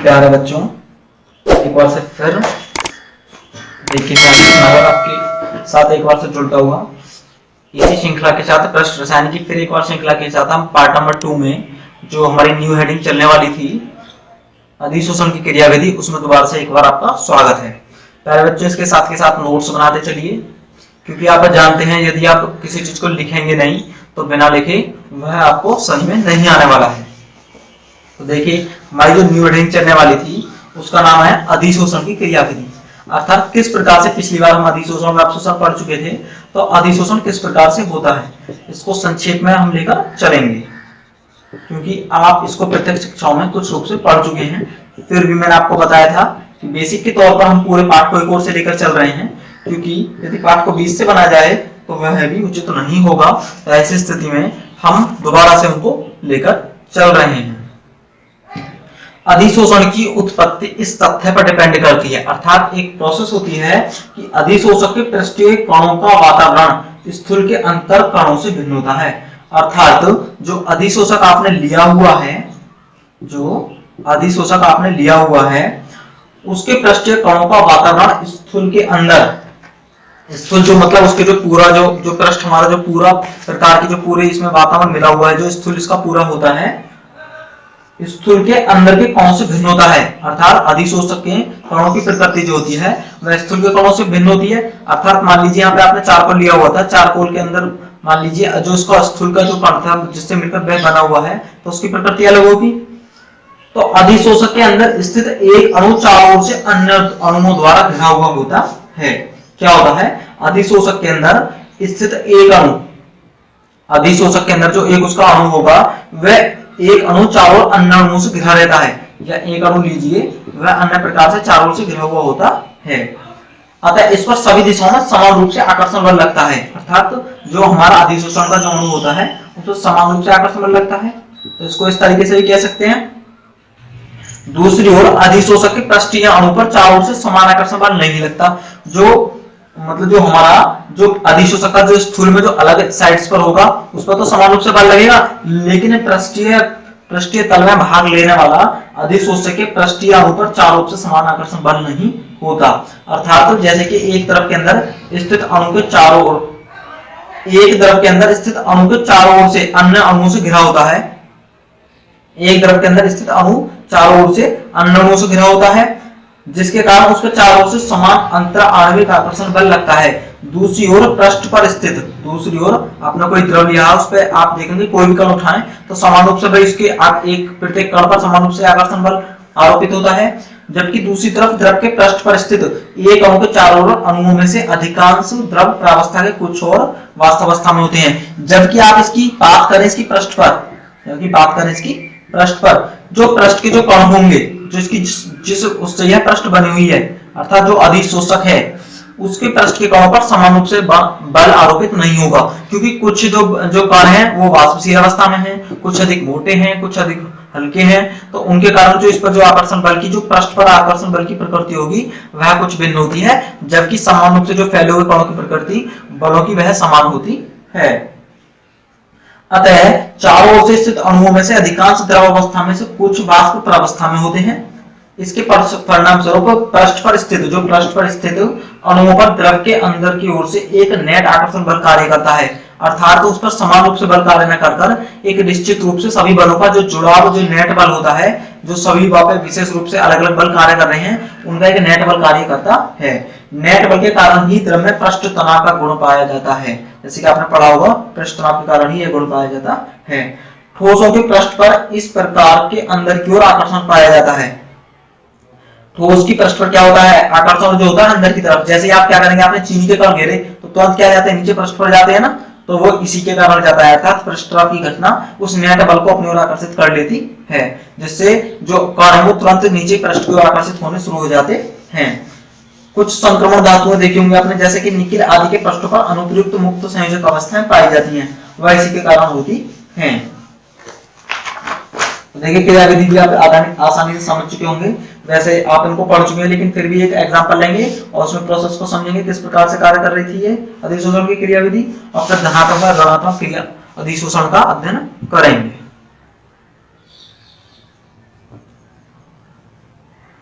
प्यारे बच्चों, एक बार से फिर देखिए मैं आपके साथ एक बार से जुड़ता हुआ इसी श्रृंखला के साथ पृष्ठ रसायन की फिर एक बार श्रृंखला के साथ हम पार्ट नंबर 2 में जो हमारी न्यू हेडिंग चलने वाली थी अधिशोषण की क्रियाविधि, उसमें दोबारा से एक बार आपका स्वागत है। प्यारे बच्चों, इसके साथ नोट्स बनाते चलिए, क्योंकि आप जानते हैं यदि आप किसी चीज को लिखेंगे नहीं तो बिना लिखे वह आपको समझ में नहीं आने वाला है। तो देखिए हमारी जो न्यू हेडिंग चलने वाली थी उसका नाम है अधिशोषण की क्रियाविधि, अर्थात किस प्रकार से पिछली बार हम अधिशोषण और अपशोषण पढ़ चुके थे, तो अधिशोषण किस प्रकार से होता है इसको संक्षेप में हम लेकर चलेंगे, क्योंकि आप इसको प्रत्यक्ष कक्षाओं में कुछ रूप से पढ़ चुके हैं। फिर भी मैंने आपको बताया था कि बेसिक के तौर पर हम पूरे पाठ को एक ओर से लेकर चल रहे हैं, क्योंकि यदि पाठ को बीच से बना जाए तो वह भी उचित नहीं होगा। तो ऐसी स्थिति में हम दोबारा से उनको लेकर चल रहे हैं। अधिशोषण की उत्पत्ति इस तथ्य पर डिपेंड करती है, अर्थात एक प्रोसेस होती है कि अधिशोषक के पृष्ठीय कणों का वातावरण स्थूल के अंतर कणों से भिन्न होता है। अर्थात जो अधिशोषक आपने लिया हुआ है उसके पृष्ठीय कणों का वातावरण स्थूल के अंदर, स्थूल जो मतलब उसके जो पूरा जो पृष्ठ हमारा जो पूरा प्रकार की जो पूरे इसमें वातावरण मिला हुआ है, जो स्थूल इसका पूरा होता है, स्थूल के अंदर के कणों से भिन्न होता है। अर्थात अधिशोषक के कणों की प्रकृति जो होती है वह स्थूल के कणों से भिन्न होती है। अर्थात मान लीजिए यहाँ पे आपने चारकोल लिया हुआ था, चारकोल के अंदर मान लीजिए जो उसका स्थूल का जो कण था जिससे मिलकर वह बना हुआ है, तो उसकी प्रकृति अलग होगी। तो अधिशोषक के अंदर स्थित एक अणु चारों ओर से अन्य अणुओं द्वारा घिरा हुआ होता है। क्या होता है? अधिशोषक के अंदर स्थित एक अणु, अधिशोषक के अंदर जो एक उसका अणु होगा वह एक अणु चारों अन्य अणुओं से घिरा रहता है, या एक अणु लीजिए वह अन्य प्रकार से चारों ओर से घिरा हुआ होता है। अतः इस पर सभी दिशाओं में समान रूप से आकर्षण बल लगता है, अर्थात जो हमारा अधिशोषण का जो अणु होता है उस पर समान रूप से आकर्षण बल लगता है। तो इसको इस तरीके से भी कह सकते हैं। दूसरी ओर अधिशोषक के पृष्ठीय अणु पर चारों ओर से समान आकर्षण बल नहीं लगता। जो मतलब जो हमारा जो अधिशोषक का जो स्थूल में जो अलग साइड्स पर होगा उस पर तो समान रूप से बल लगेगा, लेकिन पृष्ठीय तल में भाग लेने वाला अधिशोषक के पृष्ठीय अणु पर चारों ओर से समान आकर्षण बल नहीं होता। अर्थात जैसे कि एक द्रव के अंदर स्थित अणु के चारों ओर, एक द्रव के अंदर स्थित अणु के चारों ओर से अन्य अणुओं से घिरा होता है, एक द्रव के अंदर स्थित अणु चारों ओर से अन्य अणुओं से घिरा होता है, जिसके कारण उसके चारों ओर से समान अंतर आणविक आकर्षण बल लगता है। दूसरी ओर पृष्ठ पर स्थित, दूसरी ओर आपने कोई द्रव लिया उस पर आप देखेंगे कोई भी कण उठाएं तो समान रूप से भाई इसके आप एक प्रत्येक कण पर समान रूप से आकर्षण बल आरोपित होता है, जबकि दूसरी तरफ द्रव के पृष्ठ पर स्थित एक अणु के चारों ओर अणुओं में से अधिकांश द्रव प्रावस्था के कुछ और वास्तवावस्था में होते हैं। जबकि आप इसकी बात करें इसकी पृष्ठ पर जो पृष्ठ के जो कण होंगे, जो इसकी जिस उससे यह पृष्ठ बनी हुई है, अर्थात जो अधिशोषक है उसके पृष्ठ के कणों पर समान रूप से बल आरोपित नहीं होगा, क्योंकि कुछ जो कण हैं वो वाष्पशील अवस्था में हैं, कुछ अधिक मोटे हैं, कुछ अधिक हल्के हैं, तो उनके कारण जो इस पर जो आकर्षण बल की जो पृष्ठ पर आकर्षण बल की प्रकृति होगी वह कुछ भिन्न होती है, जबकि समान रूप से जो फैले हुए कणों की प्रकृति बलों की वह समान होती है। अतः चारों ओर से स्थित अणुओं में से अधिकांश द्रव अवस्था में से कुछ वाष्प प्रावस्था में होते हैं। इसके परिणाम स्वरूप पृष्ठ पर स्थित अणुओं पर द्रव के अंदर की ओर से एक नेट आकर्षण बल कार्य करता है, अर्थात उस पर समान रूप से बल कार्य न कर एक निश्चित रूप से सभी बलों का जो जुड़ाव, जो नेट बल होता है, जो सभी वहां पे विशेष रूप से अलग अलग बल कार्य कर रहे हैं उनका एक नेट बल कार्य करता है। नेट बल के कारण ही द्रव में पृष्ठ तनाव का गुण पाया जाता है, जैसे कि आपने पढ़ा होगा पृष्ठ तनाव के कारण ही यह गुण पाया जाता है। ठोसों के पृष्ठ पर इस प्रकार के अंदर की ओर आकर्षण पाया जाता है। ठोस की पृष्ठ पर क्या होता है? आकर्षण जो होता है अंदर की तरफ। जैसे आप क्या करेंगे, आपने चीनी के कण घेरे तो तुरंत क्या जाते हैं, नीचे पृष्ठ पर जाते हैं ना, तो वो इसी के कारण जाता है, अर्थात पृष्ठ की घटना उस नेट बल को अपनी ओर आकर्षित कर लेती है, जिससे जो कण है वो तुरंत नीचे पृष्ठ की ओर आकर्षित होने शुरू हो जाते हैं। कुछ संक्रमण धातुएं देखी होंगी आपने, जैसे कि निकिल आदि के पृष्ठों पर अनुप्रयुक्त मुक्त संयोजक अवस्थाएं पाई जाती हैं, वह इसी के कारण होती हैं। देखिए क्रियाविधि भी आप आसानी से समझ चुके होंगे, वैसे आप इनको पढ़ चुके हैं, लेकिन फिर भी एक एग्जांपल लेंगे और उसमें प्रोसेस को समझेंगे किस प्रकार से कार्य कर रही थी ये अधिशोषण की क्रियाविधि, और फिर धनात्मक और ऋणात्मक क्रिया अधिशोषण का अध्ययन करेंगे।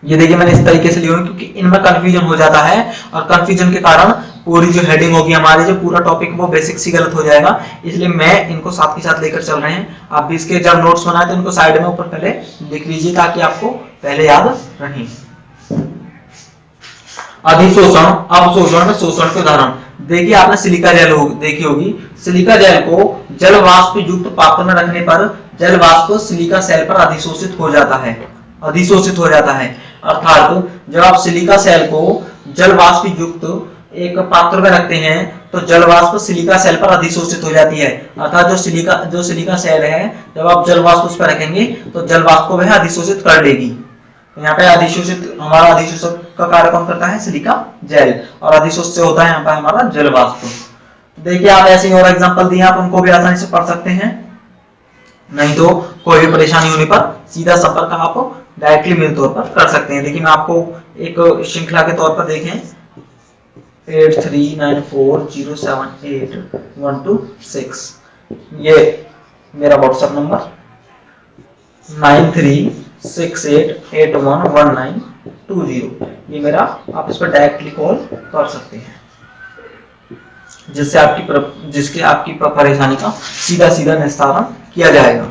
ये देखिए मैंने इस तरीके से लिया है क्योंकि इनमें कंफ्यूजन हो जाता है, और कंफ्यूजन के कारण पूरी जो हेडिंग होगी हमारी, जो पूरा टॉपिक वो बेसिक सी गलत हो जाएगा। इसलिए मैं इनको साथ के साथ लेकर चल रहे हैं। आप भी इसके जब नोट्स बनाए तो इनको साइड में ऊपर पहले लिख लीजिए ताकि आपको पहले याद रहे। अधिशोषण, अवशोषण में शोषण के उदाहरण देखिए, आपने सिलिका जेल देखी होगी। सिलिका जेल को जल वाष्प युक्त पात्र में रखने पर जल वाष्प सिलिका सेल पर अधिशोषित हो जाता है, अधिशोषित हो जाता है। अर्थात जब आप सिलिका सेल को जल वाष्प युक्त एक पात्र में रखते हैं तो जल वाष्प सिलिका सेल पर अधिशोषित हो जाती है। अर्थात जो सिलिका सेल है, जब आप जल वाष्प उस पर रखेंगे तो जल वाष्प को वह अधिशोषित कर लेगी। यहाँ पे अधिशोषित, हमारा अधिशोषक का कार्य कौन करता है? सिलिका जेल, और अधिशोषित से होता है यहाँ पे हमारा जल वाष्प। देखिए आप ऐसे और एग्जांपल दिए, आप उनको भी आसानी से पढ़ सकते हैं, नहीं तो कोई भी परेशानी होने पर सीधा संपर्क आप डायरेक्टली मेरे तौर पर कर सकते हैं। देखिए मैं आपको एक श्रृंखला के तौर पर देखें 8394078126, ये मेरा व्हाट्सएप नंबर 9368811920, ये मेरा, आप इस पर डायरेक्टली कॉल कर सकते हैं, जिसके आपकी परेशानी का सीधा सीधा निस्तारण किया जाएगा।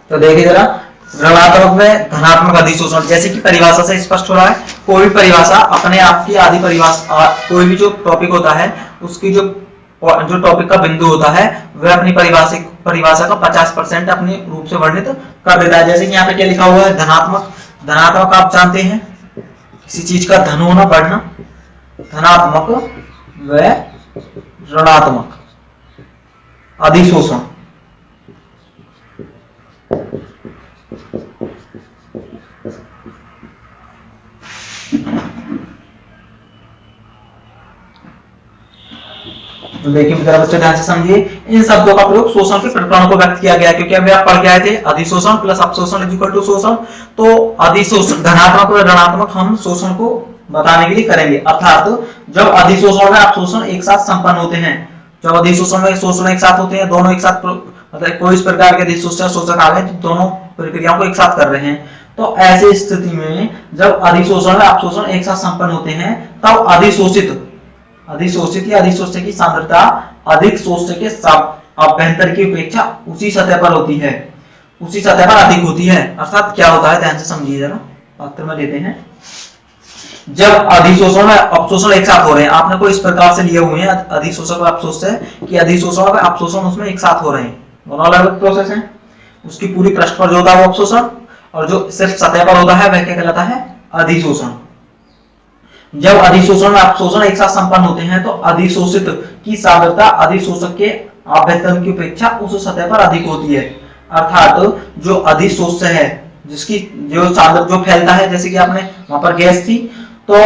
तो देखिए जरा, ऋणात्मक में धनात्मक अधिशोषण, जैसे कि परिभाषा से स्पष्ट हो रहा है, कोई भी परिभाषा अपने आप की आदि परिभाषा, कोई भी जो टॉपिक होता है उसकी जो टॉपिक का बिंदु होता है वह अपनी परिभाषा का 50% अपने रूप से वर्णित कर देता है। जैसे कि यहाँ पे क्या लिखा हुआ है? धनात्मक। धनात्मक आप जानते हैं किसी चीज का धन होना, बढ़ना। धनात्मक व ऋणात्मक अधिशोषण, तो देखिए मेरा बच्चा ध्यान से समझिए, इन शब्दों का प्रयोग शोषण के प्रकरणों को व्यक्त किया गया, क्योंकि अभी आप पढ़ के आए थे अधिशोषण प्लस अपशोषण इज इक्वल टू शोषण। तो अधिशोषण, धनात्मक और ऋणात्मक हम शोषण को बताने के लिए करेंगे। अर्थात जब अधिशोषण में अपशोषण एक साथ संपन्न होते हैं, जब अधिशोषण में शोषण एक साथ होते हैं, दोनों एक साथ, मतलब कोई इस प्रकार के अधिशोषण शोषक आ गए दोनों प्रक्रियाओं को एक साथ कर रहे हैं, तो ऐसी स्थिति में जब अधिशोषण में अपशोषण एक साथ संपन्न होते हैं तब अधिशोषित या अधिशोष्य की सांद्रता अधिक शोष्य के अभ्यंतर की अपेक्षा उसी सतह पर होती है, उसी सतह पर अधिक होती है। अर्थात क्या होता है, ध्यान से समझिए जरा, पात्र में लेते हैं। जब अधिशोषण और अपशोषण एक साथ हो रहे हैं, आपने कोई इस प्रकार से लिए हुए हैं अधिशोषक और अपशोष्य कि अधिशोषण और अपशोषण उसमें एक साथ हो रहे हैं, दोनों अलग अलग प्रोसेस हैं। उसकी पूरी पृष्ठ पर जो होता है वो अपशोषण, और जो सिर्फ सतह पर होता है वह क्या कहलाता है? अधिशोषण। जब अधिशोषण और अपशोषण एक साथ संपन्न होते हैं तो अधिशोषित की सांद्रता अधिशोषक के आभ्यंतर की अपेक्षा उस सतह पर अधिक होती है। अर्थात जो अधिशोष्य है, जिसकी जो सांद्रता जो फैलता है, जैसे कि आपने वहां पर गैस थी, तो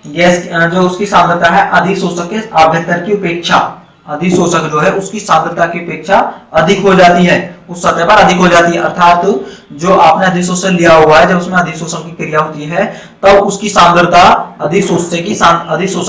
गैस जो उसकी सांद्रता है अधिशोषक के आभ्यंतर की अपेक्षा, अधिशोषक जो है उसकी सांद्रता की अपेक्षा अधिक हो जाती है, उस सतह पर अधिक हो जाती है। अर्थात जो आपने अधिशोषण लिया हुआ है, जब उसमें अधिशोषण की क्रिया होती है तब उसकी सांद्रता अधिशोषक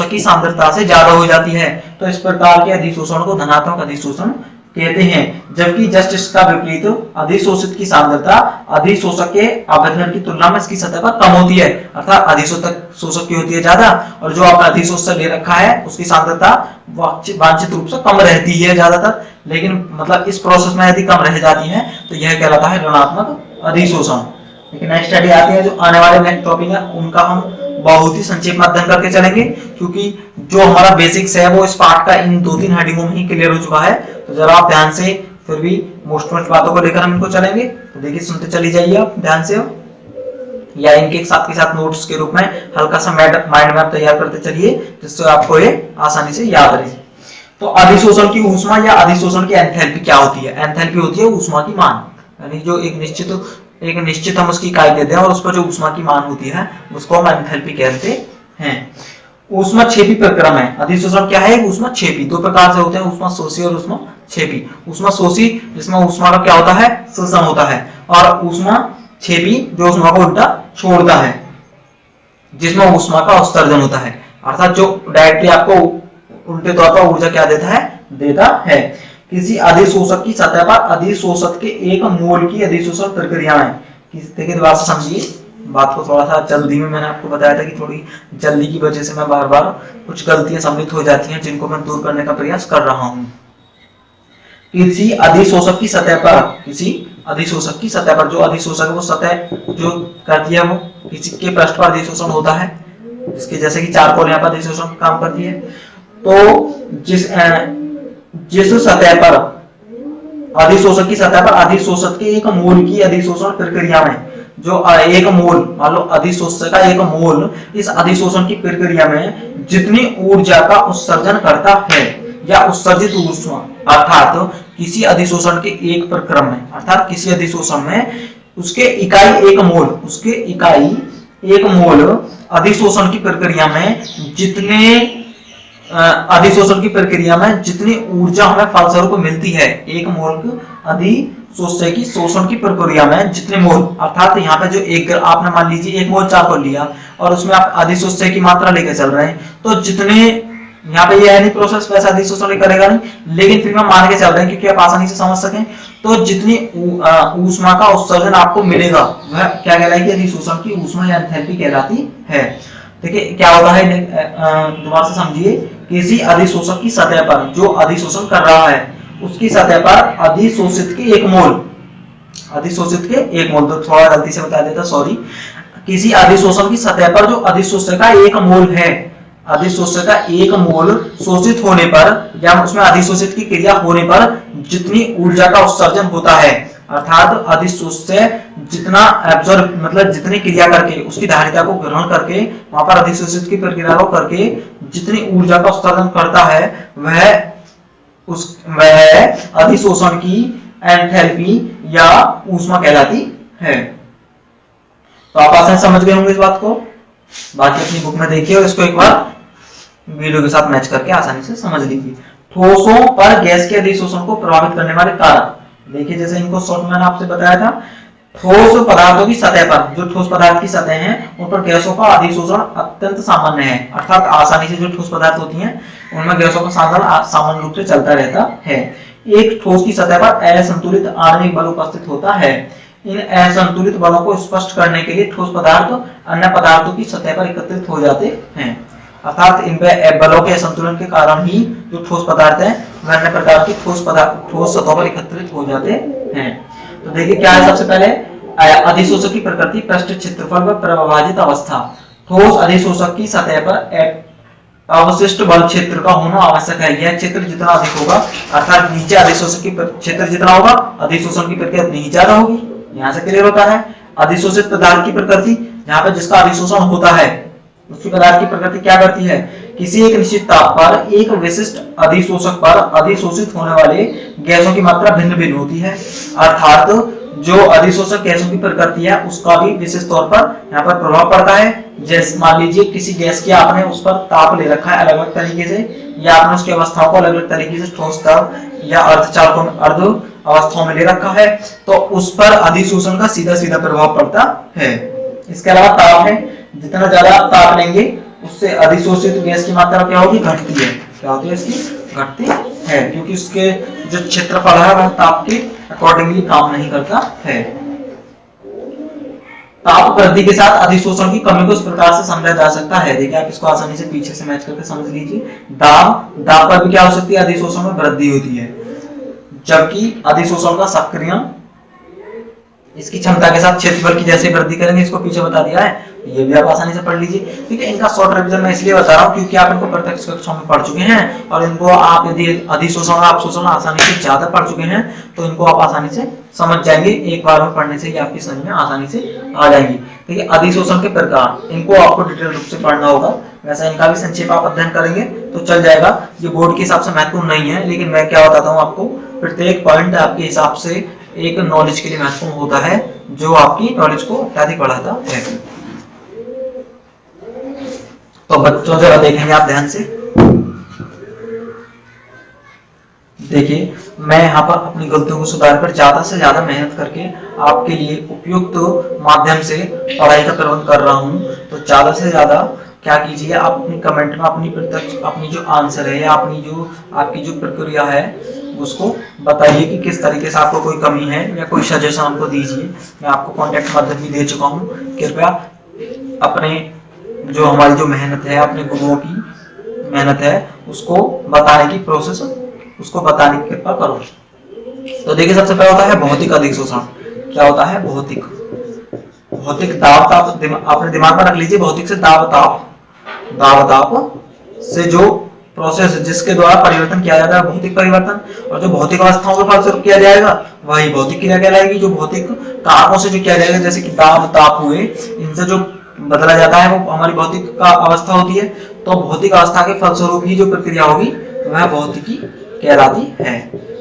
की सांद्रता से ज्यादा हो जाती है। तो इस प्रकार के अधिशोषण को धनात्मक अधिशोषण कहते हैं। जबकि जस्ट इसका विपरीत, अधिशोषित की सांद्रता अधिशोषक के आभ्यंतर की तुलना में इसकी सतह पर कम होती है। अर्थात अधिशोषक की होती है ज्यादा, और जो आपने अधिशोषक ले रखा है उसकी सांद्रता वांछित रूप से कम रहती है ज्यादातर, लेकिन मतलब इस प्रोसेस में यदि कम रह जाती है तो यह कहलाता है ऋणात्मक अधिशोषण। लेकिन नेक्स्ट स्टडी आती है, जो आने वाले नेक्स्ट टॉपिक है उनका हम बहुत ही संक्षेप में अध्ययन करके चलेंगे, क्योंकि जो हमारा बेसिक्स है वो इस पार्ट का इन 2-3 हेडिंगों में ही क्लियर हो चुका है। तो जरा आप ध्यान से, फिर भी मोस्ट बातों को लेकर हम इनको चलेंगे, तो देखिए सुनते चली जाइए आप ध्यान से, या इनके साथ के साथ नोट्स के रूप में हल्का सा माइंड मैप तैयार करते चलिए, जिससे आपको ये आसानी से याद रहे। तो अधिशोषण की ऊष्मा या अधिशोषण की एंथैल्पी क्या होती है? एंथैल्पी होती है ऊष्मा की मान, यानी जो एक निश्चित हम उसकी इकाई देते हैं और उस पर जो ऊष्मा की मान होती है उसको हम एंथैल्पी कहते हैं। ऊष्माक्षेपी प्रक्रम है। अधिशोषण क्या है? ऊष्माक्षेपी। दो प्रकार से होते हैं, ऊष्माशोषी और ऊष्माक्षेपी। ऊष्माशोषी जिसमें ऊष्मा का क्या होता है? शोषण होता है, और ऊष्माक्षेपी जो ऊष्मा को उल्टा छोड़ता है, जिसमें ऊष्मा का उत्सर्जन होता है। अर्थात जो डायरेक्टली आपको उल्टे तौर पर ऊर्जा क्या देता है। किसी अधिशोषक की सतह पर अधिशोषक के 1 मोल की अधिशोषण प्रक्रिया है। देखिए दोबारा से समझिए, बात को थोड़ा सा जल्दी में मैंने आपको बताया था कि थोड़ी जल्दी की वजह से मैं बार बार कुछ गलतियां सम्मिलित हो जाती हैं, जिनको मैं दूर करने का प्रयास कर रहा हूं। किसी अधिशोषक की सतह पर, किसी अधिशोषक की सतह पर, जो अधिशोषक है वो सतह जो करती है, वो किसी के पृष्ठ पर अधिशोषण होता है, इसके जैसे कि चारकोल यहाँ पर अधिशोषण काम करती है। तो जिस सतह पर, अधिशोषक की सतह पर अधिशोषक के एक मोल की अधिशोषण प्रक्रिया में, जो एक मोल, मान लो अधिशोषक का एक मोल इस अधिशोषण की प्रक्रिया में जितनी ऊर्जा का उत्सर्जन करता है या उत्सर्जित ऊष्मा, अर्थात किसी अधिशोषण के एक प्रक्रम में, अर्थात किसी अधिशोषण में उसके इकाई एक मोल, उसके इकाई एक मोल अधिशोषण की प्रक्रिया में जितने अधिशोषण की प्रक्रिया में जितनी ऊर्जा हमें फलस्वरूप मिलती है, एक मोल अधिशोष्य की शोषण की प्रक्रिया में जितने मोल, अर्थात यहाँ पे जो एक, आपने मान लीजिए एक मोल चारकोल लिया और उसमें आप अधिशोष्य की मात्रा लेकर चल रहे हैं, तो जितने यहाँ पे ये नहीं प्रोसेस वैसा अधिशोषण करेगा नहीं, लेकिन फिर हम मान के चल रहे हैं क्योंकि आप आसानी से समझ सकें, तो जितनी ऊष्मा का उत्सर्जन आपको मिलेगा वह क्या कहलाएगी, अधिशोषण की ऊष्मा या एंथैल्पी कहलाती है। देखिए क्या होता है, दोबारा से समझिए, किसी अधिशोषक की सतह पर, जो अधिशोषण कर रहा है उसकी सतह पर अधिशोषित के एक मोल, अधिशोषित के एक मोल, तो थोड़ा गलती से बता देता, सॉरी, किसी अधिशोषण की सतह पर जो अधिशोषक का एक मोल है, अधिशोषक का एक मोल शोषित होने पर या उसमें अधिशोषित की क्रिया होने पर जितनी ऊर्जा का उत्सर्जन होता है, अर्थात अधिशोष्य जितना एब्जॉर्ब, मतलब जितनी क्रिया करके उसकी धारिता को ग्रहण करके वहां पर अधिशोषित की प्रक्रिया को करके जितनी ऊर्जा का उत्सर्जन करता है वह अधिशोषण की एंथैल्पी या ऊष्मा कहलाती है। तो आप आसानी समझ गए होंगे इस बात को। बाकी अपनी बुक में देखिए और इसको एक बार वीडियो के साथ मैच करके आसानी से समझ लीजिए। ठोसों पर गैस के अधिशोषण को प्रभावित करने वाले कारक, देखिए जैसे इनको शॉर्ट मैंने आपसे बताया था, ठोस पदार्थों की सतह पर, जो ठोस पदार्थ की सतह है उन पर गैसों का अधिशोषण अत्यंत सामान्य है, अर्थात आसानी से जो ठोस पदार्थ होती हैं उनमें गैसों का साधन सामान्य रूप से चलता रहता है। एक ठोस की सतह पर असंतुलित आणविक बल उपस्थित होता है। इन असंतुलित बलों को स्पष्ट करने के लिए ठोस पदार्थ अन्य पदार्थों की सतह पर एकत्रित हो जाते हैं, अर्थात इन बलों के असंतुलन के कारण ही जो ठोस पदार्थ है वह अन्य प्रकार की ठोस सतहों पर एकत्रित हो जाते हैं। तो देखिए क्या है, सबसे पहले अधिशोषक की प्रकृति, पृष्ठ क्षेत्रफल व प्रभाजित अवस्था। ठोस अधिशोषक की सतह पर अवशिष्ट बल क्षेत्र का होना आवश्यक है। यह क्षेत्र जितना अधिक होगा, अर्थात नीचे अधिशोषक की क्षेत्र जितना होगा अधिशोषण की प्रक्रिया उतनी ही ज्यादा होगी। यहाँ से क्लियर होता है। अधिशोषित पदार्थ की प्रकृति, जहाँ पर जिसका अधिशोषण होता है उसकी पदार्थ की प्रकृति क्या करती है, किसी एक निश्चित ताप पर एक विशिष्ट अधिशोषक पर अधिशोषित होने वाले गैसों की मात्रा भिन्न भिन्न होती है, अर्थात जो अधिशोषक गैसों की प्रकृति है उसका भी विशेष तौर पर यहाँ पर प्रभाव पड़ता है। जैसे मान लीजिए किसी गैस की आपने उस पर ताप ले रखा है अलग अलग तरीके से, या आपने उसकी अवस्थाओं को अलग अलग तरीके से ठोस ताप या अर्ध अवस्थाओं में ले रखा है, तो उस पर अधिशोषण का सीधा सीधा प्रभाव पड़ता है। इसके अलावा ताप है, जितना ज्यादा ताप लेंगे उससे अधिशोषित गैस की मात्रा क्या होगी, घटती है। क्या होती है, इसकी घटती है, क्योंकि उसके जो क्षेत्रफल है वह ताप के अकॉर्डिंगली काम नहीं करता है। ताप वृद्धि के साथ अधिशोषण की कमी को इस प्रकार से समझा जा सकता है। देखिए आप इसको आसानी से पीछे से मैच करके समझ लीजिए। दाब पर भी क्या हो सकती है, अधिशोषण में वृद्धि होती है, जबकि अधिशोषण का सक्रियण इसकी क्षमता के साथ क्षेत्रफल की जैसे वृद्धि करेंगे, इसको पीछे बता दिया है, ये भी आप आसानी से पढ़ लीजिए। ठीक है, इनका शॉर्ट रिवीजन मैं इसलिए बता रहा हूँ क्योंकि आप इनको प्रत्यक्ष कक्षा में पढ़ चुके हैं, और इनको आप यदि अधिशोषण और अपशोषण आसानी से ज्यादा पढ़ चुके हैं तो इनको आप आसानी से समझ जाएंगे। एक बार में पढ़ने से ही आपकी समझ में आसानी से आ जाएंगी। ठीक है, अधिशोषण के प्रकार इनको आपको डिटेल रूप से पढ़ना होगा, वैसा इनका भी संक्षेप आप अध्ययन करेंगे तो चल जाएगा। ये बोर्ड के हिसाब से महत्वपूर्ण नहीं है, लेकिन मैं क्या बताता हूँ आपको, प्रत्येक पॉइंट आपके हिसाब से एक नॉलेज के लिए महत्वपूर्ण होता है, जो आपकी नॉलेज को अत्यधिक बढ़ाता है। तो बच्चों जरा देखेंगे आप ध्यान से। देखिए मैं यहाँ पर अपनी गलतियों को सुधार कर ज्यादा से ज्यादा मेहनत करके आपके लिए उपयुक्त माध्यम से पढ़ाई का प्रबंध कर रहा हूँ। तो ज्यादा से ज्यादा क्या कीजिए, आप अपनी कमेंट में अपनी जो आंसर है या अपनी जो आपकी जो प्रक्रिया है उसको बताइए कि किस तरीके से आपको कोई कमी है या कोई सजेशन हमको दीजिए। मैं आपको कॉन्टेक्ट मदद भी दे चुका हूँ। कृपया अपने जो हमारी जो मेहनत है, अपने गुरुओं की मेहनत है, उसको बताने की प्रोसेस, उसको बताने की कृपा करो। तो देखिए सबसे पहले होता है भौतिक अधिशोषण। क्या होता है? भौतिक दाब ताप, अपने दिमाग में रख लीजिए, भौतिक से दाब ताप से जो प्रोसेस जिसके द्वारा परिवर्तन किया जाता है भौतिक परिवर्तन, और जो भौतिक अवस्थाओं के फलस्वरूप किया जाएगा वही भौतिक क्रिया कहलाएगी। जो भौतिक कारकों से जो किया जाएगा, जैसे कि दाब ताप हुए, इनसे जो बदला जाता है वो हमारी भौतिक का अवस्था होती है। तो भौतिक अवस्था के फलस्वरूप ही जो प्रक्रिया होगी वह भौतिकी कहलाती है।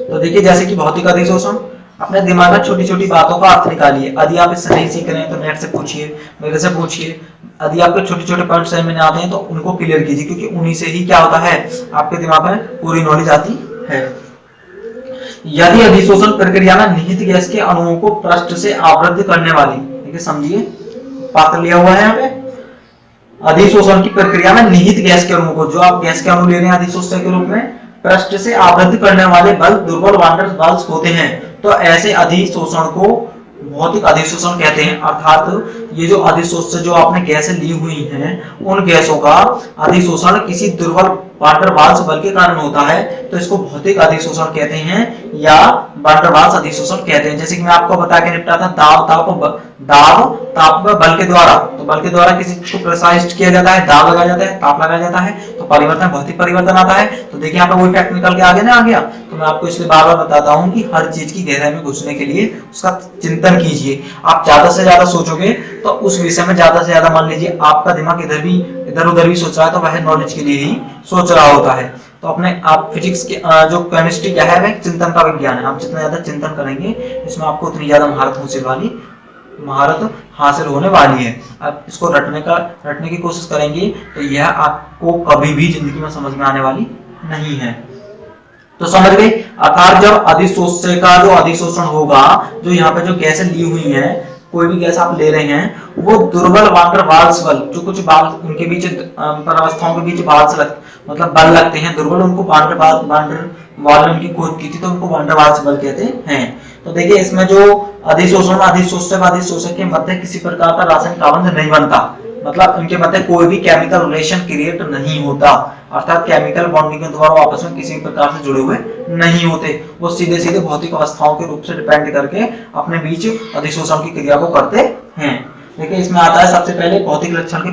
तो देखिए जैसे कि भौतिक अधिशोषण, अपने दिमाग में छोटी छोटी बातों का अर्थ निकालिए। यदि आप इससे नहीं सीख रहे हैं तो नेट से पूछिए, मेरे से पूछिए। यदि आपके छोटे छोटे पॉइंट समझ में आते हैं तो उनको क्लियर कीजिए, क्योंकि उन्हीं से ही क्या होता है, आपके दिमाग में पूरी नॉलेज आती है। यदि अधिशोषण प्रक्रिया में निहित गैस के अणुओं को पृष्ठ से आवृत्त करने वाली, देखिए समझिए, पात्र लिया हुआ है यहाँ पे, अधिशोषण की प्रक्रिया में निहित गैस के अणुओं को, जो आप गैस के अणु ले रहे हैं अधिशोषण के रूप में, पृष्ठ से आवृत्त करने वाले बल दुर्बल वान डेर वाल्स होते हैं। तो ऐसे अधिशोषण को भौतिक अधिशोषण कहते हैं। अर्थात ये जो अधिशोषण, जो आपने गैसें ली हुई हैं, उन गैसों का अधिशोषण किसी दुर्बल वान डेर वाल्स बल के कारण होता है, तो इसको भौतिक अधिशोषण कहते हैं या वान डेर वाल्स अधिशोषण कहते हैं। जैसे कि मैं आपको बता के निपटा था, दाब ताप बल के द्वारा, तो बल के द्वारा किसी को प्रेशराइज्ड किया जाता है, दाब लगाया जाता है, ताप लगाया जाता है, तो परिवर्तन, भौतिक परिवर्तन आता है। तो देखिए यहाँ पे वही फैक्ट निकल के आगे ना आ गया। तो मैं आपको इसलिए बार बार बताता हूँ कि हर चीज की गहराई में घुसने के लिए उसका चिंतन कीजिए। आप ज्यादा से ज्यादा सोचोगे तो उस विषय में ज्यादा से ज्यादा, मान लीजिए आपका दिमाग इधर उधर भी सोच रहा है, तो वह नॉलेज के लिए ही सोच रहा होता है। तो अपने आप फिजिक्स के जो केमिस्ट्री क्या है, वह चिंतन का विज्ञान है। आप जितना ज्यादा चिंतन करेंगे, इसमें आपको उतनी ज्यादा महारत हासिल होने वाली है। आप इसको रटने की कोशिश करेंगे तो यह आपको कभी भी जिंदगी में समझ में आने वाली नहीं है। तो समझ गए? अर्थात जब अधिशोषण का जो अधिशोषण होगा, जो यहाँ पे जो गैसें ली हुई हैं, कोई भी गैस आप ले रहे हैं, वो दुर्बल वान डेर वाल्स बल, जो कुछ बाल उनके बीच अवस्थाओं के बीच मतलब बल लगते हैं दुर्बल, उनको वान डेर वाल ने उनकी खोज की थी, तो उनको वान डेर वाल्स बल कहते हैं। तो देखिए इसमें जो अधिशोषण के मध्य किसी प्रकार का रासायनिक संबंध नहीं बनता, मतलब उनके मध्य कोई भी केमिकल रिलेशन क्रिएट नहीं होता, अर्थात केमिकल बॉन्डिंग के द्वारा आपस में किसी प्रकार से जुड़े हुए नहीं होते। वो सीधे सीधे भौतिक अवस्थाओं के रूप से डिपेंड करके अपने बीच अधिशोषण की क्रिया को करते हैं। देखिए इसमें आता है सबसे पहले भौतिक लक्षण के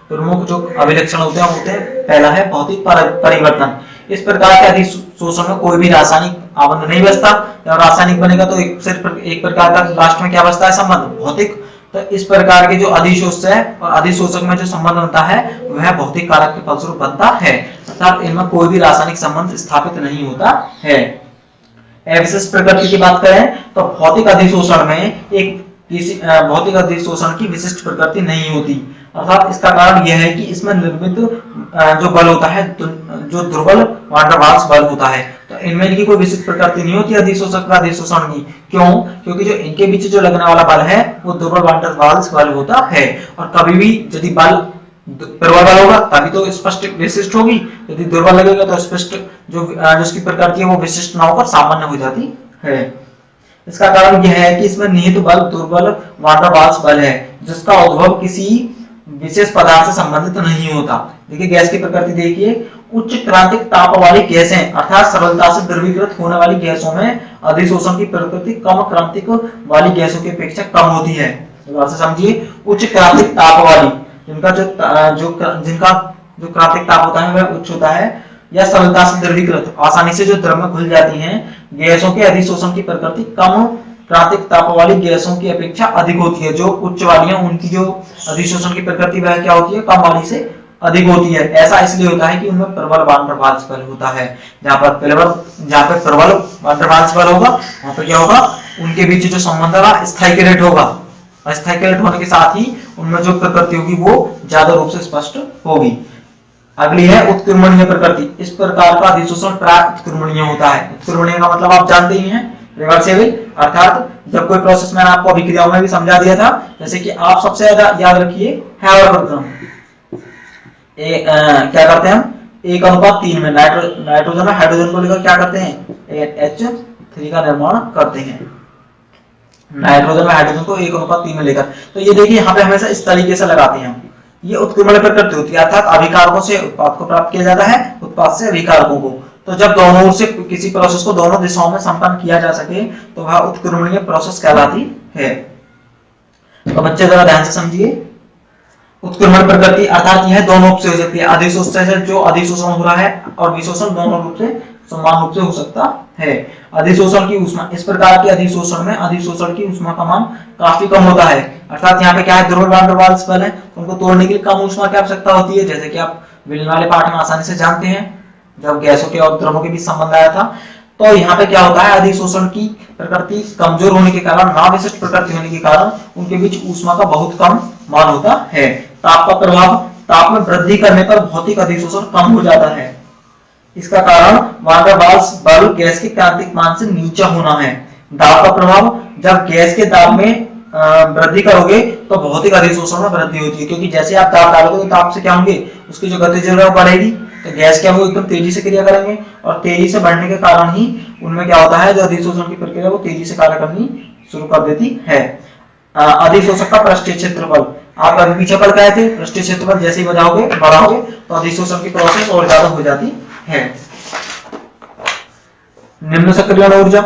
प्रमुख जो अभिलक्षण होते हैं, पहला है भौतिक परिवर्तन। इस प्रकार के अधिशोषण में कोई भी रासायनिक आबंध नहीं बचता, जब रासायनिक बनेगा तो सिर्फ एक प्रकार का लास्ट में क्या बचता है, संबंध, भौतिक। तो इस प्रकार के जो अधिशोषक और अधिशोषक में जो संबंध बनता है वह भौतिक कारक के फलस्वरूप बनता है, अर्थात इनमें कोई भी रासायनिक संबंध स्थापित नहीं होता है। विशिष्ट प्रकृति की बात करें तो भौतिक अधिशोषण में भौतिक अधिशोषण की विशिष्ट प्रकृति नहीं होती, अर्थात इसका कारण यह है कि इसमें निर्मित जो बल होता है, जो दुर्बल वान डेर वाल्स बल होता है, तो इनमें इनकी कोई विशिष्ट प्रकृति नहीं होती अधिशोषक का अधिशोषण की। क्यों? क्योंकि जो इनके बीच जो लगने वाला बल है वो दुर्बल वान डेर वाल्स बल होता है, और कभी भी यदि बल प्रबल बल होगा तभी तो स्पष्ट विशिष्ट होगी, यदि दुर्बल लगेगा तो स्पष्ट जो जिसकी प्रकृति है वो विशिष्ट ना होकर सामान्य हो जाती है। इसका कारण यह है कि इसमें निहित बल दुर्बल वान डेर वाल्स बल है, जिसका उद्भव किसी विशेष पदार्थ से संबंधित नहीं होता। देखिए गैस की प्रकृति देखिए, उच्च क्रांतिक ताप वाली गैसें अर्थात सरलता से द्रवीकृत होने वाली गैसों में अधिशोषण की प्रकृति कम क्रांतिक वाली गैसों की अपेक्षा कम होती है। समझिए, उच्च क्रांतिक ताप वाली, जिनका जो क्रांतिक ताप होता है वह उच्च होता है, या सरलता से द्रवीकृत, आसानी से जो द्रव में घुल जाती हैं गैसों के अधिशोषण की प्रकृति कम क्रांतिक ताप वाली गैसों की अपेक्षा अधिक होती है। जो उच्च वाली है उनकी जो अधिशोषण की प्रकृति वह क्या होती है, कम वाली से अधिक होती है। ऐसा इसलिए होता है कि उनमें प्रबल वान डेर वाल्स बल होता है। जहां पर प्रबल वान डेर वाल्स बल होगा वहां पर क्या होगा, उनके बीच जो संबंध है स्थायीकृत होगा, स्थायीकृत होने के साथ ही उनमें जो प्रकृति होगी वो ज्यादा रूप से स्पष्ट होगी। अगली है उत्क्रमणीय प्रकृति। इस प्रकार का अधिशोषण प्राय उत्क्रमणीय होता है। उत्क्रमणीय का मतलब आप जानते ही हैं, रिवर्सिबल, अर्थात जब कोई प्रोसेस मैंने आपको अभिक्रियाओं में भी समझा दिया था, जैसे कि आप सबसे ज्यादा याद रखिए हैवर प्रक्रम, क्या करते हैं हम, 1:3 में नाइट्रोजन और हाइड्रोजन को लेकर क्या करते हैं, H3 का निर्माण करते हैं, नाइट्रोजन और हाइड्रोजन को 1:3 में लेकर। तो ये देखिए यहाँ पे हमेशा इस तरीके से लगाते हैं हम, ये उत्क्रमण प्रकृति होती है, अर्थात अभिकारकों से उत्पाद को प्राप्त किया जाता है, उत्पाद से अभिकारकों को। तो जब दोनों ओर से किसी प्रोसेस को दोनों दिशाओं में संपन्न किया जा सके तो वह उत्क्रमणीय प्रोसेस कहलाती है। तो बच्चे जरा ध्यान से समझिए, उत्क्रमण प्रकृति अर्थात यह दोनों रूप से हो सकती है, अधिशोषण से जो अधिशोषण हो रहा है और विशोषण दोनों रूप से समान रूप से हो सकता है। अधिशोषण की ऊष्मा, इस प्रकार के अधिशोषण में अधिशोषण की ऊष्मा का मान काफी कम होता है, अर्थात यहाँ पे क्या है, ध्रुव वैन डर वाल्स बल है, उनको तोड़ने के लिए कम ऊष्मा की आवश्यकता होती है, जैसे कि आप मिलने वाले पाठ में आसानी से जानते हैं जब गैसों के और द्रवों के बीच संबंध आया था। तो यहाँ पे क्या होता है, अधिशोषण की प्रकृति कमजोर होने के कारण, ना विशिष्ट प्रकृति होने के कारण उनके बीच ऊष्मा का बहुत कम मान होता है। ताप का प्रभाव, ताप में वृद्धि करने पर भौतिक अधिशोषण कम हो जाता है, इसका कारण वैन डर वाल्स बल गैस के क्रांतिक मान से नीचा होना है। दाब का प्रभाव, जब गैस के दाब में वृद्धि करोगे तो भौतिक अधिशोषण में वृद्धि होती है, क्योंकि जैसे आप दाब डालोगे तो ताप से क्या होंगे, उसकी जो गतिज है बढ़ेगी, तो गैस क्या होगी, एकदम तेजी से क्रिया करेंगे, और तेजी से बढ़ने के कारण ही उनमें क्या होता है, जो अधिशोषण की प्रक्रिया वो तेजी से कार्य करनी शुरू कर देती है। अधिशोषक का पृष्ठीय क्षेत्रफल, आप अभी पीछे पढ़ गए थे, पृष्ठीय क्षेत्रफल जैसे ही बढ़ाओगे तो अधिशोषण की प्रोसेस और ज्यादा हो जाती है। निम्न सक्रियण ऊर्जा,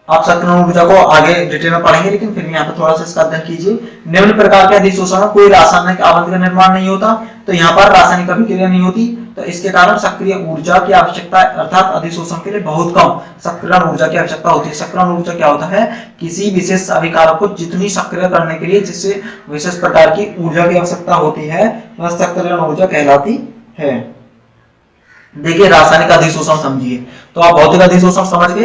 आप सक्रियण ऊर्जा को आगे डिटेल में पढ़ेंगे, लेकिन फिर भी यहाँ पे थोड़ा सा इसका अध्ययन कीजिए। निम्न प्रकार के अधिशोषण में कोई रासायनिक आवंत का निर्माण नहीं होता, तो यहाँ पर रासायनिक अभिक्रिया नहीं होती, तो इसके कारण सक्रिय ऊर्जा की आवश्यकता, अर्थात अधिशोषण के लिए बहुत कम सक्रियण ऊर्जा की आवश्यकता होती है। सक्रियण ऊर्जा क्या होता है, किसी विशेष अभिकारक को जितनी सक्रिय करने के लिए जिससे विशेष प्रकार की ऊर्जा की आवश्यकता होती है वह सक्रियण ऊर्जा कहलाती है। देखिए रासायनिक अधिशोषण समझिए, तो आप भौतिक अधिशोषण समझ गए,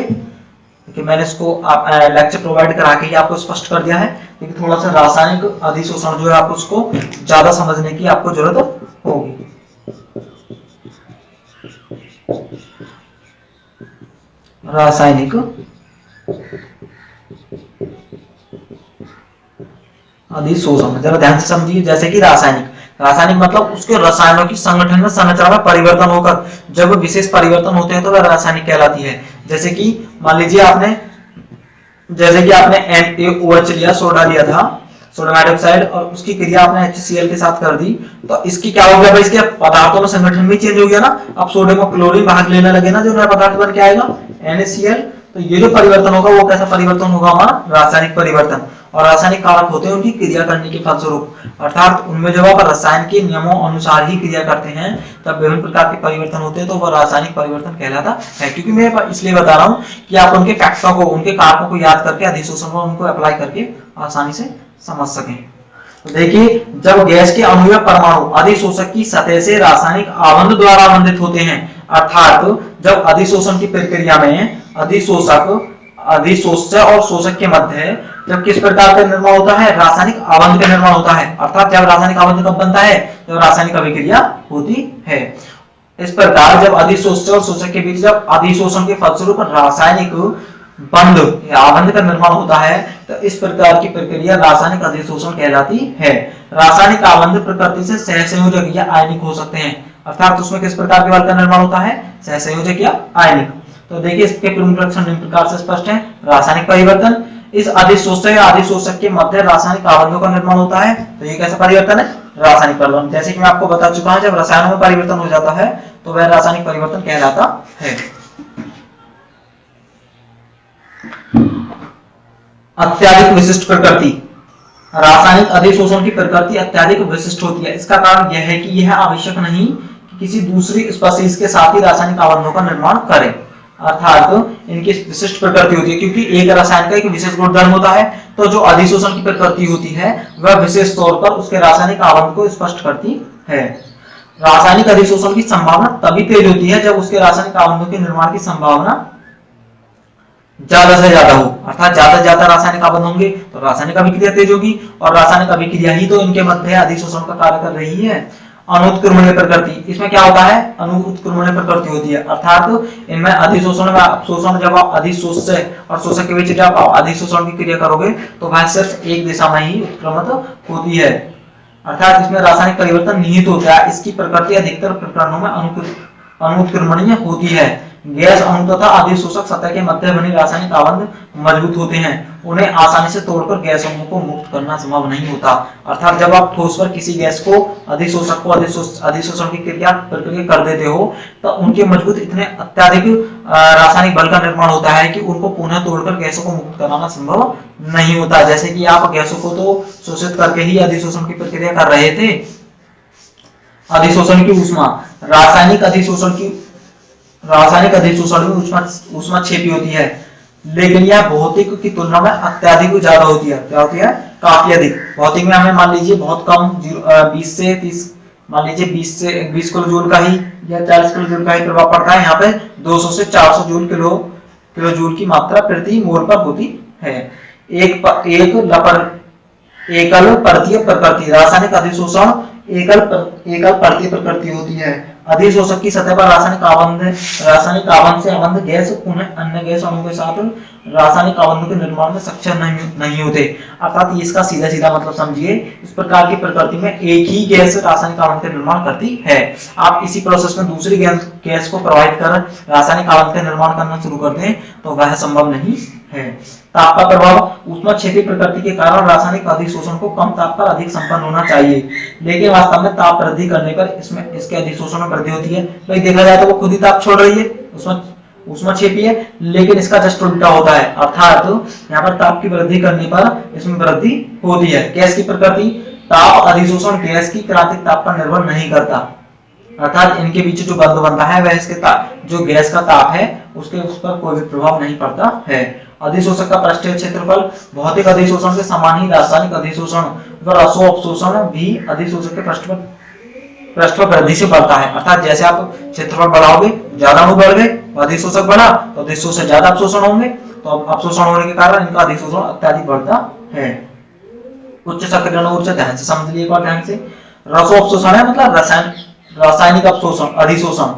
कि मैंने इसको आप लेक्चर प्रोवाइड करा के ही आपको स्पष्ट कर दिया है, लेकिन थोड़ा सा रासायनिक अधिशोषण जो है आपको उसको ज्यादा समझने की आपको जरूरत होगी। रासायनिक अधिशोषण जरा ध्यान से समझिए। जैसे कि रासायनिक मतलब उसके रसायनों की संगठन में संरचना में परिवर्तन होकर जब विशेष परिवर्तन होते हैं तो वह रासायनिक कहलाती है। जैसे कि मान लीजिए आपने NaOH लिया, सोडा लिया था, सोडियम हाइड्रोक्साइड, और उसकी क्रिया आपने HCl के साथ कर दी, तो इसकी क्या हो गया भाई, इसके पदार्थों में संगठन भी चेंज हो गया ना, अब सोडियम और क्लोरीन भाग लेने लगे ना, जो नया पदार्थ बन के आएगा NaCl। तो ये जो परिवर्तन होगा वो कैसा परिवर्तन होगा, हमारा रासायनिक परिवर्तन। और रासायनिक कारक होते हैं उनकी क्रिया करने के फलस्वरूप, अर्थात उनमें जब आप रसायन के नियमों अनुसार ही क्रिया करते हैं तब विभिन्न प्रकार के परिवर्तन होते हैं, तो वह रासायनिक परिवर्तन कहलाता है। क्योंकि मैं इसलिए बता रहा हूँ कि आप उनके फैक्टों को, उनके कारकों को याद करके अधिशोषण को उनको अप्लाई करके आसानी से समझ सकें। तो देखिए जब गैस के अणु या परमाणु अधिशोषक की सतह से रासायनिक आवंध द्वारा आवंधित होते हैं, अर्थात जब अधिशोषण की प्रक्रिया में अधिशोष्य और शोषक के मध्य जब किस प्रकार का निर्माण होता है, रासायनिक आवंध का निर्माण होता है, अर्थात जब रासायनिक आवंध कब बनता है, जब रासायनिक अभिक्रिया होती है। इस प्रकार जब अधिशोष्य और शोषक के बीच जब अधिशोषण के फलस्वरूप रासायनिक बंध या आवंध का निर्माण होता है, तो इस प्रकार की प्रक्रिया रासायनिक अधिशोषण कहलाती है। रासायनिक आवंध प्रकृति से सहसंयोजक या आयनिक हो सकते हैं, अर्थात उसमें किस प्रकार के बल का निर्माण होता है, सहसंयोजक या आयनिक। तो देखिए इसके प्रमुख लक्षण निम्न प्रकार से स्पष्ट है। रासायनिक परिवर्तन, इस अधिशोष्य या अधिशोषक के मध्य रासायनिक आवंधों का निर्माण होता है, तो ये कैसा परिवर्तन है, रासायनिक परिवर्तन। जैसे कि मैं आपको बता चुका हूं, जब रसायनों में परिवर्तन हो जाता है तो वह रासायनिक परिवर्तन कहलाता है। अत्यधिक विशिष्ट प्रकृति, रासायनिक अधिशोषण की प्रकृति अत्यधिक विशिष्ट होती है। इसका कारण यह है कि यह आवश्यक नहीं कि किसी दूसरी स्पीशीज के साथ ही रासायनिक आवंधों का निर्माण करें, अर्थात इनकी विशिष्ट प्रकृति होती है, क्योंकि एक रसायन का एक विशेष गुणधर्म होता है, तो जो अधिशोषण की प्रकृति होती है वह विशेष तौर पर उसके रासायनिक आवंध को स्पष्ट करती है। रासायनिक अधिशोषण की संभावना तभी तेज होती है जब उसके रासायनिक आवंधों के निर्माण की संभावना ज्यादा से ज्यादा हो, अर्थात ज्यादा से ज्यादा रासायनिक आवंध होंगे तो रासायनिक अभिक्रिया तेज होगी, और रासायनिक अभिक्रिया ही तो इनके मध्य अधिशोषण का कार्य कर रही है। अनुत्क्रमणीय प्रकृति, इसमें क्या होता है, अनुत्क्रमणीय प्रकृति होती है, अर्थात इनमें अधिशोषण में अवशोषण, जब आप अधिशोष्य और शोषक के बीच जब आप अधिशोषण की क्रिया करोगे तो वह सिर्फ एक दिशा में ही उत्क्रमित होती है, अर्थात इसमें रासायनिक परिवर्तन निहित होता है। इसकी प्रकृति अधिकतर प्रकरणों में अनुत्क्रमणीय होती है। गैस अणु तथा अधिशोषक सतह के मध्य बने रासायनिक आवंध मजबूत होते हैं, उन्हें आसानी से तोड़कर गैस अणुओं को मुक्त करना संभव नहीं होता। अर्थात जब आप ठोस पर किसी गैस को अधिशोषक को अधिशोषण की प्रक्रिया कर देते हो तो उनके मजबूत इतने अत्यधिक रासायनिक बल का निर्माण होता है कि उनको पुनः तोड़कर गैसों को मुक्त कराना संभव नहीं होता। जैसे कि आप गैसों को तो शोषित करके ही अधिशोषण की प्रक्रिया कर रहे थे। अधिशोषण की ऊष्मा, रासायनिक अधिशोषण में ऊष्मा क्षेपी होती है, लेकिन यह भौतिक की तुलना में अत्यधिक ज्यादा होती है। क्या होती है? काफी अधिक। भौतिक में हमें मान लीजिए बहुत कम 20 से 30, मान लीजिए 20 किलो जूल का ही या 40 किलो जूल का ही प्रभाव पड़ता है। यहाँ पे 200 से 400 किलो जूल की मात्रा प्रति मोल पर होती है। एकल परतीय प्रकृति, रासायनिक अधिशोषण एकल परतीय प्रकृति होती है। अधिशोषक की सतह पर रासायनिक आवंध से आबद्ध गैस पुनः अन्य गैस अणुओं के साथ रासायनिक आवंधों के निर्माण में सक्षम नहीं होते। अर्थात इसका सीधा सीधा मतलब समझिए, इस प्रकार की प्रकृति में एक ही गैस रासायनिक आवंध का निर्माण करती है। आप इसी प्रोसेस में दूसरी गैस को प्रवाहित कर रासायनिक आवंध का निर्माण करना शुरू कर दें तो वह संभव नहीं है। ताप का प्रभाव, ऊष्माक्षेपी प्रकृति के कारण रासायनिक अधिशोषण को कम ताप पर अधिक संपन्न होना चाहिए, लेकिन वास्तव में ताप वृद्धि करने पर इसमें इसके अधिशोषण में वृद्धि होती है। भाई देखा जाए तो वो खुद ही ताप छोड़ रही है, ऊष्माक्षेपी है, लेकिन इसका जस्ट उल्टा होता है। अर्थात यहाँ पर ताप की वृद्धि करने पर इसमें वृद्धि होती है। गैस की प्रकृति, ताप अधिशोषण गैस की क्रांतिक ताप पर निर्भर नहीं करता, अर्थात इनके बीच जो बंध बनता है वह इसके जो गैस का ताप है उसके उस पर कोई भी प्रभाव नहीं पड़ता है। अधिशोषक का पृष्ठीय क्षेत्रफल, भौतिक अधिशोषण के समान ही रासायनिक अधिशोषण व रसो अपशोषण भी अधिशोषक के पृष्ठ पर वृद्धि से बढ़ता है। अर्थात जैसे आप क्षेत्रफल बढ़ाओगे, ज्यादा अणु बढ़ गए, अधिशोषक बढ़ा तो अधिशोषक ज्यादा अपशोषण होंगे, तो अपशोषण होने के कारण इनका अधिशोषण अत्यधिक बढ़ता है। उच्च सक्रियण ऊर्जा, ध्यान से समझ लीजिए, ध्यान से। रसो अपशोषण है मतलब रासायनिक अपशोषण, अधिशोषण।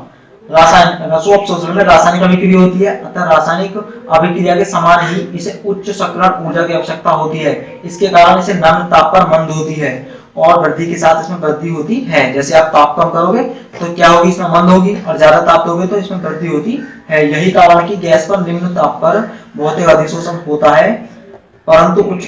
रसो अपशोषण में रासायनिक अभिक्रिया होती है, अतः रासायनिक अभिक्रिया के समान ही इसे उच्च सक्रियण ऊर्जा की आवश्यकता होती है। इसके कारण इसे निम्न ताप पर मंद होती है और वृद्धि के साथ इसमें वृद्धि होती है। जैसे आप ताप कम करोगे तो क्या होगी, इसमें मंद होगी, और ज्यादा ताप दोगे तो इसमें वृद्धि होती है। यही कारण है कि गैस पर निम्न ताप पर भौतिक अधिशोषण होता है, परंतु उच्च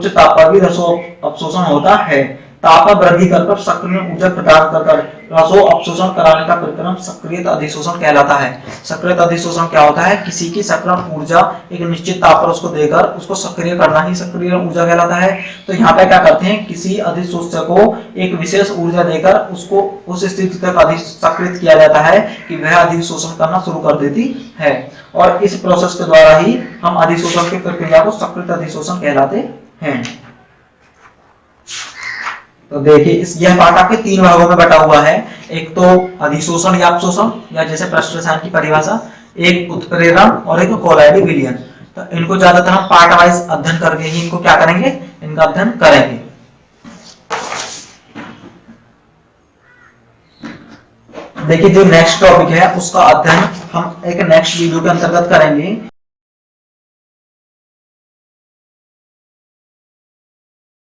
ताप पर भी रसो अपशोषण होता है। ताप में वृद्धि कर सक्रिय ऊर्जा प्रदान कर रसो अपशोषण कराने का प्रक्रम सक्रिय अधिशोषण कहलाता है। सक्रिय अधिशोषण क्या होता है? किसी की सक्रिय ऊर्जा एक निश्चित ताप पर उसको देकर उसको सक्रिय करना ही सक्रिय ऊर्जा कहलाता है। तो यहाँ पे क्या करते हैं, किसी अधिशोषक को एक विशेष ऊर्जा देकर उसको उस स्थिति तक सक्रिय किया जाता है कि वह अधिशोषण करना शुरू कर देती है, और इस प्रोसेस के द्वारा ही हम अधिशोषण की प्रक्रिया को सक्रिय अधिशोषण कहलाते हैं। तो देखिए, यह पार्ट आपके 3 भागों में बटा हुआ है। एक तो अधिशोषण या अपशोषण, या जैसे पृष्ठ रसायन की परिभाषा, एक उत्प्रेरण और एक कोलॉइड विलयन। तो इनको ज्यादातर हम पार्ट वाइज अध्ययन करके ही इनको क्या करेंगे, इनका अध्ययन करेंगे। देखिए, जो नेक्स्ट टॉपिक है उसका अध्ययन हम एक नेक्स्ट वीडियो के अंतर्गत करेंगे।